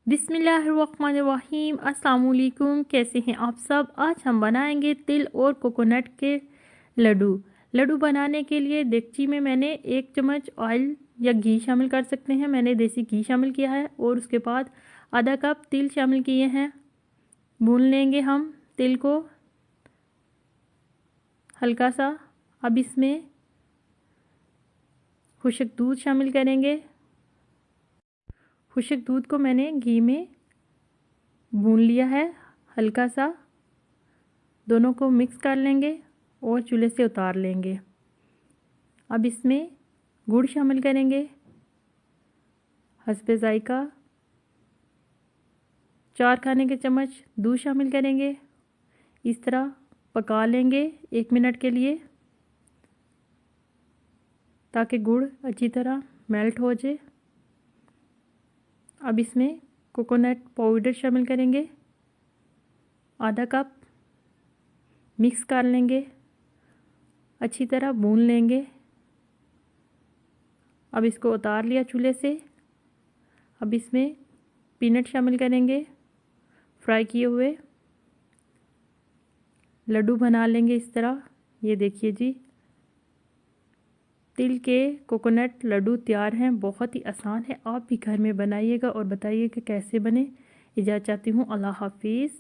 बिस्मिल्लाहिर्रहमानिर्रहीम। अस्सलाम वालेकुम। कैसे हैं आप सब। आज हम बनाएंगे तिल और कोकोनट के लड्डू बनाने के लिए देगची में मैंने 1 चम्मच ऑयल या घी शामिल कर सकते हैं। मैंने देसी घी शामिल किया है और उसके बाद आधा कप तिल शामिल किए हैं। भून लेंगे हम तिल को हल्का सा। अब इसमें खुश्क दूध शामिल करेंगे। खुश्क दूध को मैंने घी में भून लिया है हल्का सा। दोनों को मिक्स कर लेंगे और चूल्हे से उतार लेंगे। अब इसमें गुड़ शामिल करेंगे हस्बे जायका। 4 खाने के चम्मच दूध शामिल करेंगे। इस तरह पका लेंगे 1 मिनट के लिए ताकि गुड़ अच्छी तरह मेल्ट हो जाए। अब इसमें कोकोनट पाउडर शामिल करेंगे आधा कप। मिक्स कर लेंगे, अच्छी तरह भून लेंगे। अब इसको उतार लिया चूल्हे से। अब इसमें पीनट शामिल करेंगे फ्राई किए हुए। लड्डू बना लेंगे इस तरह। ये देखिए जी, तिल के कोकोनट लड्डू तैयार हैं। बहुत ही आसान है, आप भी घर में बनाइएगा और बताइएगा कैसे बने। इजाज़त चाहती हूँ। अल्लाह हाफिज़।